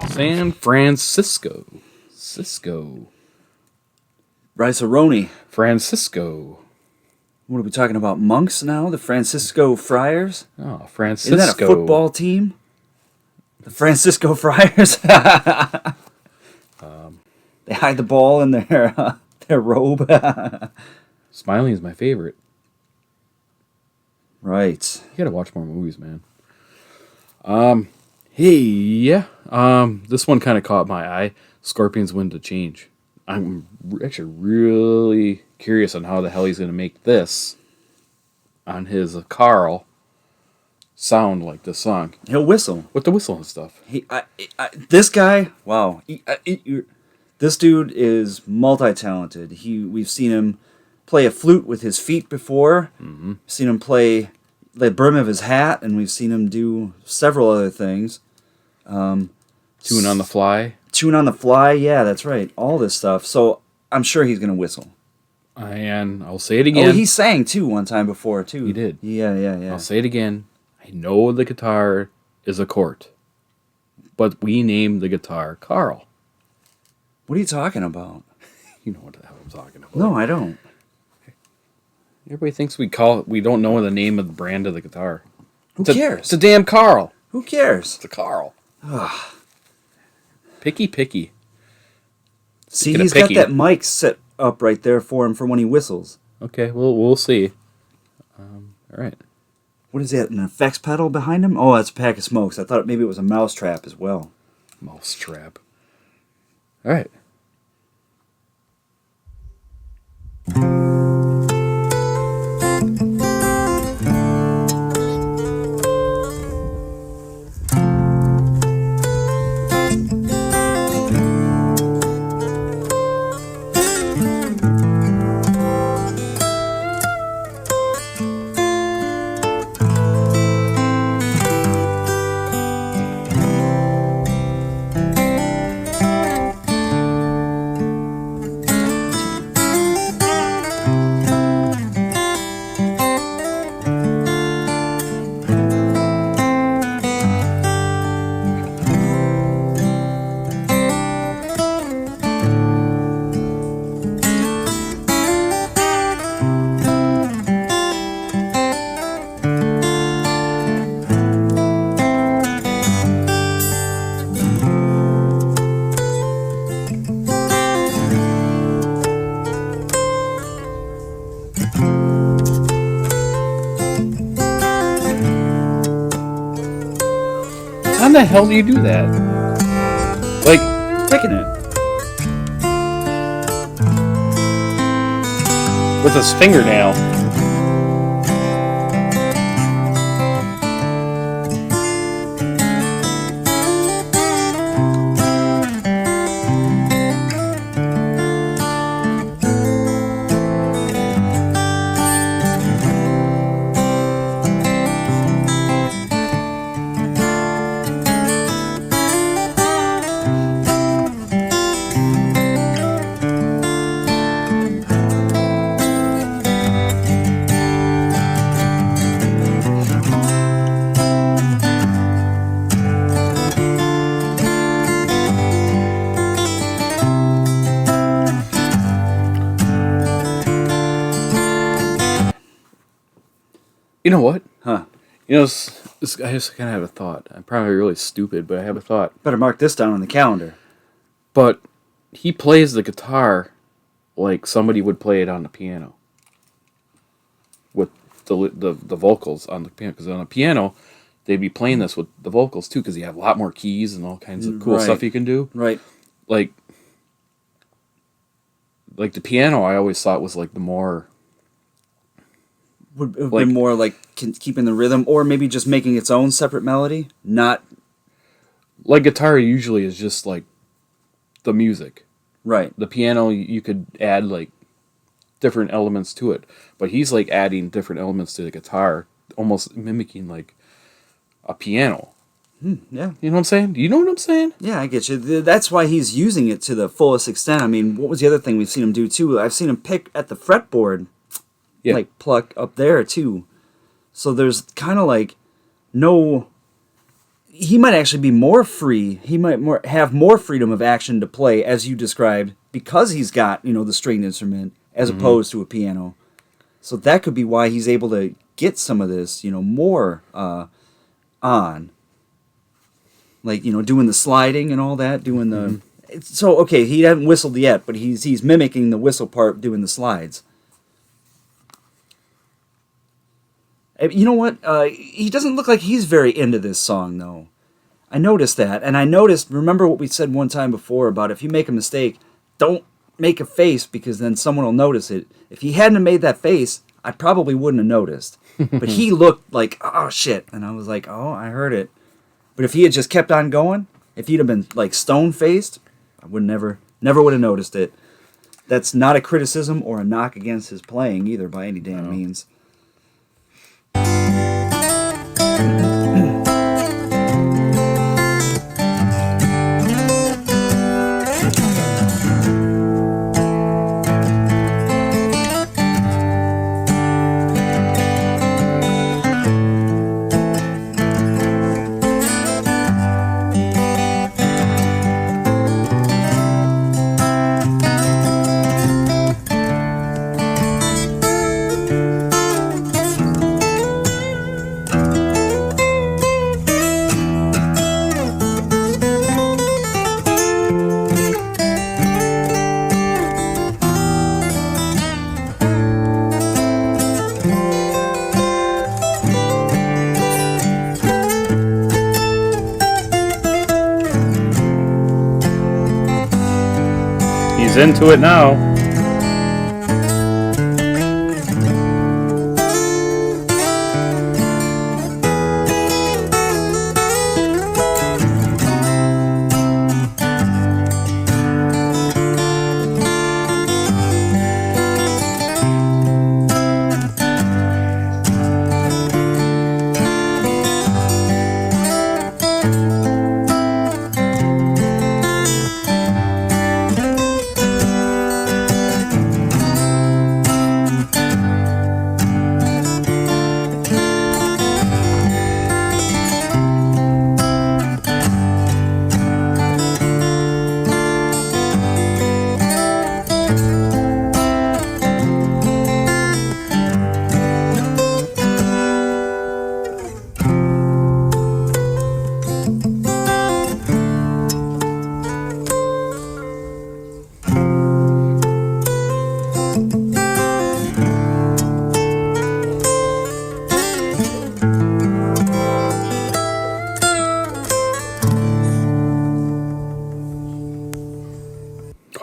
San Francisco. Cisco. Rice-A-Roni. Francisco. What are we talking about? Monks now? The Francisco Friars? Oh, Francisco. Isn't that a football team? The Francisco Friars? They hide the ball in their robe. Smiley is my favorite. Right. You gotta watch more movies, man. Hey, this one kind of caught my eye. Scorpion's Wind to Change. I'm actually really curious on how the hell he's gonna make this on his Carl sound like this song. He'll whistle. With the whistle and stuff. This guy, wow. This dude is multi-talented. We've seen him play a flute with his feet before. Mm-hmm. Seen him play the brim of his hat, and we've seen him do several other things. Tune on the fly. Tune on the fly, yeah, that's right. All this stuff. So I'm sure he's going to whistle. And I'll say it again. Oh, he sang too one time before too. He did. Yeah. I'll say it again. I know the guitar is a Cort, but we named the guitar Carl. What are you talking about? You know what the hell I'm talking about. No, I don't. Everybody thinks we don't know the name of the brand of the guitar. Who cares? It's a damn Carl. Who cares? It's a Carl. Picky. See, he's got that mic set up right there for him for when he whistles. Okay, we'll see. All right. What is that, an effects pedal behind him? Oh, that's a pack of smokes. I thought maybe it was a mouse trap as well. Mouse trap. All right. How the hell do you do that? Like, Picking it. with his fingernail. You know what? Huh. You know, I just kind of have a thought. I'm probably really stupid, but I have a thought. Better mark this down on the calendar. But he plays the guitar like somebody would play it on the piano. With the vocals on the piano. Because on the piano, they'd be playing this with the vocals too, because you have a lot more keys and all kinds of cool stuff you can do. Right. Like the piano, I always thought was like the more... Would have been more like keeping the rhythm, or maybe just making its own separate melody. Not like guitar usually is just like the music. right. The piano, you could add like different elements to it, but he's like adding different elements to the guitar, almost mimicking like a piano. Yeah. You know what I'm saying? Do you know what I'm saying? Yeah, I get you. That's why he's using it to the fullest extent. I mean, what was the other thing we've seen him do too? I've seen him pick at the fretboard. Yeah. Like pluck up there too. So there's kind of like no. He might actually be more free. He might have more freedom of action to play, as you described, because he's got, the stringed instrument as opposed to a piano. So that could be why he's able to get some of this, more on. Like, doing the sliding and all that, doing the... So, okay, he hasn't whistled yet, but he's mimicking the whistle part doing the slides. You know what? He doesn't look like he's very into this song, though. I noticed that. And I noticed, remember what we said one time before about if you make a mistake, don't make a face because then someone will notice it. If he hadn't have made that face, I probably wouldn't have noticed. But he looked like, oh, shit. And I was like, oh, I heard it. But if he had just kept on going, if he'd have been like stone-faced, I would never would have noticed it. That's not a criticism or a knock against his playing either by any damn means. He's into it now.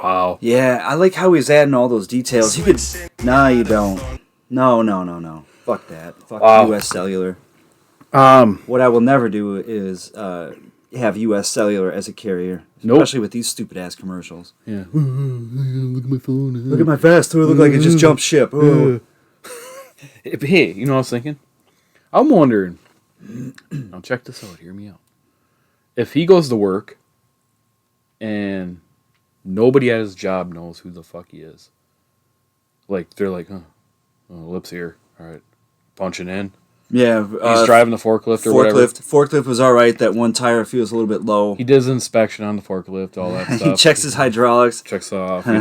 Wow. Yeah, I like how he's adding all those details. You could... Nah, you don't. No. Fuck that. Fuck U.S. Cellular. What I will never do is have U.S. Cellular as a carrier. Nope. Especially with these stupid-ass commercials. Yeah. Look at my phone. Look at my vest. Do I look like it just jumped ship? Oh. Hey, you know what I was thinking? I'm wondering. Now check this out. Hear me out. If he goes to work and nobody at his job knows who the fuck he is. Like, they're like, oh, Lip's here. All right. Punching in. Yeah. He's driving the forklift or whatever. Forklift was all right. That one tire feels a little bit low. He does inspection on the forklift, all that stuff. He checks his hydraulics. Checks off, he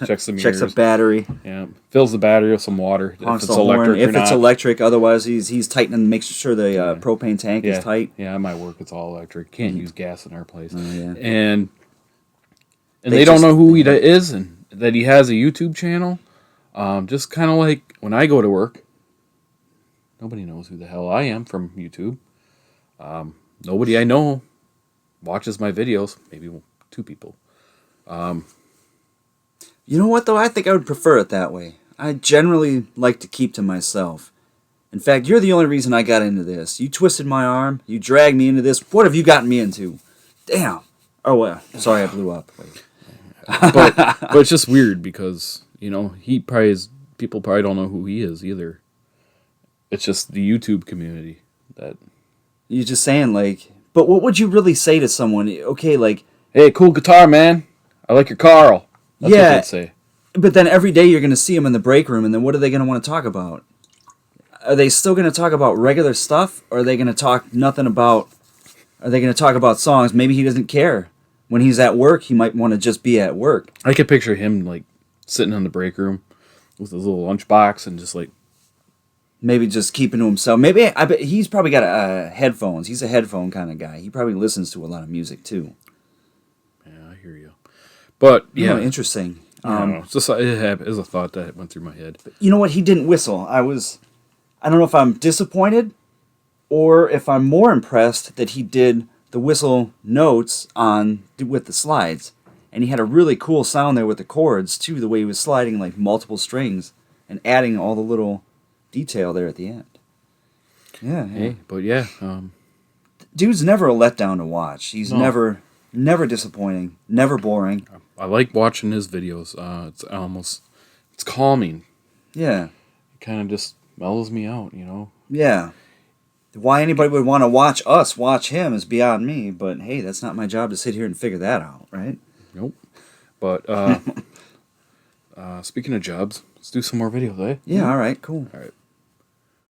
checks the meters. Checks the battery. Yeah. Fills the battery with some water. Honks if it's the horn. electric If or it's not. electric, otherwise he's tightening, makes sure the propane tank is tight. Yeah, at my work it's all electric. Can't use gas in our place. Yeah. And they don't know who he is and that he has a YouTube channel. Just kind of like when I go to work, nobody knows who the hell I am from YouTube. Nobody I know watches my videos. Maybe 2 people. You know what, though? I think I would prefer it that way. I generally like to keep to myself. In fact, you're the only reason I got into this. You twisted my arm. You dragged me into this. What have you gotten me into? Damn. Oh, well. Sorry I blew up. but it's just weird because, people probably don't know who he is either. It's just the YouTube community that... You're just saying, but what would you really say to someone? Okay, hey, cool guitar, man. I like your Carl. That's what they'd say. But then every day you're going to see them in the break room, and then what are they going to want to talk about? are they still going to talk about regular stuff, or are they going to talk nothing about? Are they going to talk about songs? Maybe he doesn't care. When he's at work, he might want to just be at work. I could picture him like sitting in the break room with his little lunchbox and just like Maybe just keeping to himself. Maybe I bet he's probably got headphones. He's a headphone kind of guy. He probably listens to a lot of music too. yeah, I hear you. But yeah, Oh, interesting. I don't know. It's just it was a thought that went through my head. You know what? He didn't whistle. I don't know if I'm disappointed or if I'm more impressed that he did the whistle notes with the slides. And he had a really cool sound there with the chords too, the way he was sliding like multiple strings and adding all the little detail there at the end. Yeah. Hey, but yeah, Dude's never a letdown to watch. He's No. never disappointing, never boring. I like watching his videos. It's calming. Yeah. It kind of just mellows me out, you know. Yeah. Why anybody would want to watch him is beyond me, but hey, that's not my job to sit here and figure that out, right? Nope. But speaking of jobs, let's do some more videos, eh? Yeah, all right, cool. All right.